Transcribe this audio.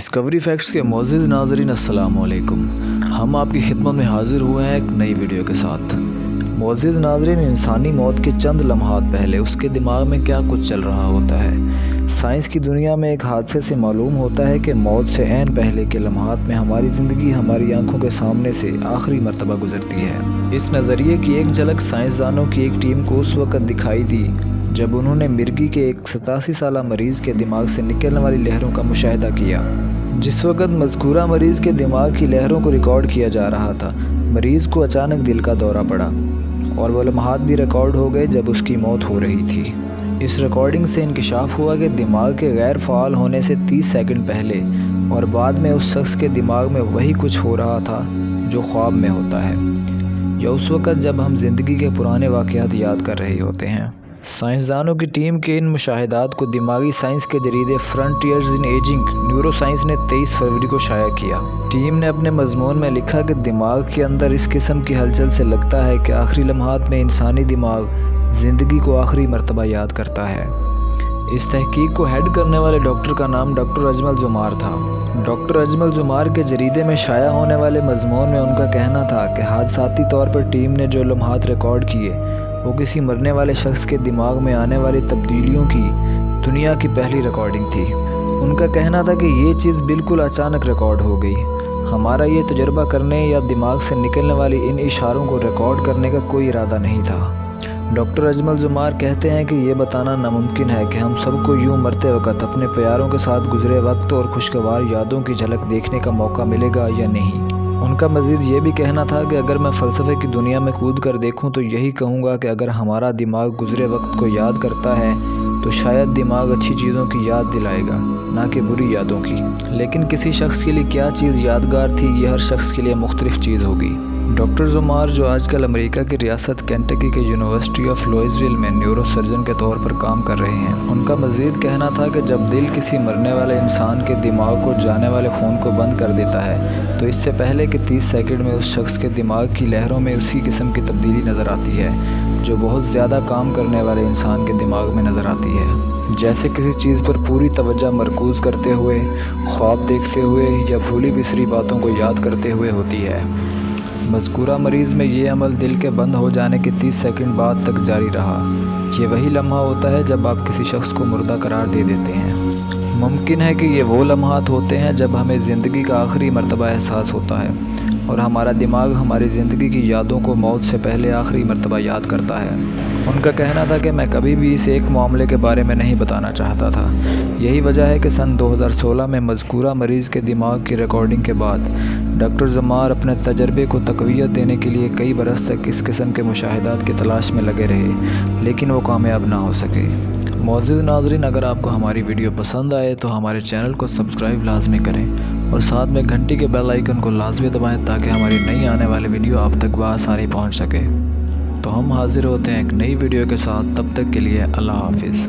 Discovery facts के मोअज़्ज़िज़ नाज़रीन अस्सलाम वालेकुम। हम आपकी खिदमत में हाजिर हुए हैं एक नई वीडियो के साथ। मोअज़्ज़िज़ नाज़रीन, इंसानी मौत के चंद लम्हात पहले उसके दिमाग में क्या कुछ चल रहा होता है। साइंस की दुनिया में एक हादसे से मालूम होता है कि मौत से ऐन पहले के लम्हात में हमारी ज़िंदगी हमारी आंखों के सामने से आखिरी मरतबा गुजरती है। इस नज़रिए की एक झलक साइंसदानों की एक टीम को उस वक़्त दिखाई दी जब उन्होंने मिर्गी के एक 87 साला मरीज़ के दिमाग से निकलने वाली लहरों का मुशाहिदा किया। जिस वक़्त मज़कूरा मरीज़ के दिमाग की लहरों को रिकॉर्ड किया जा रहा था, मरीज़ को अचानक दिल का दौरा पड़ा और वो लम्हात भी रिकॉर्ड हो गए जब उसकी मौत हो रही थी। इस रिकॉर्डिंग से इंकिशाफ हुआ कि दिमाग के गैर फ़ाल होने से 30 सेकंड पहले और बाद में उस शख्स के दिमाग में वही कुछ हो रहा था जो ख्वाब में होता है, या उस वक़्त जब हम ज़िंदगी के पुराने वाक़यात याद कर रहे होते हैं। साइंसदानों की टीम के इन मुशाहिदात को दिमागी साइंस के जरीदे फ्रंटियर्स इन एजिंग न्यूरोसाइंस ने 23 फरवरी को शाया किया। टीम ने अपने मजमून में लिखा कि दिमाग के अंदर इस किस्म की हलचल से लगता है कि आखिरी लम्हात में इंसानी दिमाग ज़िंदगी को आखिरी मरतबा याद करता है। इस तहकीक को हेड करने वाले डॉक्टर का नाम डॉक्टर अजमल जुमार था। डॉक्टर अजमल जुमार के जरीदे में शाया होने वाले मजमून में उनका कहना था कि हादसाती तौर पर टीम ने जो लम्हात रिकॉर्ड किए वो किसी मरने वाले शख्स के दिमाग में आने वाली तब्दीलियों की दुनिया की पहली रिकॉर्डिंग थी। उनका कहना था कि ये चीज़ बिल्कुल अचानक रिकॉर्ड हो गई। हमारा ये तजुर्बा करने या दिमाग से निकलने वाली इन इशारों को रिकॉर्ड करने का कोई इरादा नहीं था। डॉक्टर अजमल जुमार कहते हैं कि ये बताना नामुमकिन है कि हम सबको यूं मरते वक्त अपने प्यारों के साथ गुजरे वक्त और खुशगवार यादों की झलक देखने का मौका मिलेगा या नहीं। उनका मज़ीद ये भी कहना था कि अगर मैं फ़लसफ़े की दुनिया में कूद कर देखूं तो यही कहूँगा कि अगर हमारा दिमाग गुजरे वक्त को याद करता है तो शायद दिमाग अच्छी चीज़ों की याद दिलाएगा, ना कि बुरी यादों की। लेकिन किसी शख्स के लिए क्या चीज़ यादगार थी, ये हर शख्स के लिए मुख्तलिफ चीज़ होगी। डॉक्टर जुमार, जो आजकल अमेरिका की रियासत केंटकी के यूनिवर्सिटी ऑफ लुइसविल में न्यूरो सर्जन के तौर पर काम कर रहे हैं, उनका मज़ीद कहना था कि जब दिल किसी मरने वाले इंसान के दिमाग को जाने वाले खून को बंद कर देता है तो इससे पहले कि 30 सेकंड में उस शख्स के दिमाग की लहरों में उसी किस्म की तब्दीली नज़र आती है जो बहुत ज़्यादा काम करने वाले इंसान के दिमाग में नज़र आती है, जैसे किसी चीज़ पर पूरी तवज्जो मरकूज़ करते हुए, ख्वाब देखते हुए या भूली बिसरी बातों को याद करते हुए होती है। मज़कूरा मरीज़ में ये अमल दिल के बंद हो जाने के 30 सेकंड बाद तक जारी रहा। ये वही लम्हा होता है जब आप किसी शख्स को मुर्दा करार दे देते हैं। मुमकिन है कि ये वो लम्हात होते हैं जब हमें ज़िंदगी का आखिरी मरतबा एहसास होता है और हमारा दिमाग हमारी ज़िंदगी की यादों को मौत से पहले आखिरी मरतबा याद करता है। उनका कहना था कि मैं कभी भी इस एक मामले के बारे में नहीं बताना चाहता था। यही वजह है कि सन 2016 में मज़कूरा मरीज़ के दिमाग की रिकॉर्डिंग के बाद डॉक्टर जुमार अपने तजर्बे को तक़वियत देने के लिए कई बरस तक इस किस्म के मुशाहिदात की तलाश में लगे रहे, लेकिन वो कामयाब ना हो सके। मोअज़्ज़िज़ नाज़रीन, अगर आपको हमारी वीडियो पसंद आए तो हमारे चैनल को सब्सक्राइब लाजमी करें और साथ में घंटी के बेल आइकन को लाजमी दबाएं ताकि हमारी नई आने वाली वीडियो आप तक बआसानी पहुंच सके। तो हम हाजिर होते हैं एक नई वीडियो के साथ, तब तक के लिए अल्लाह हाफिज़।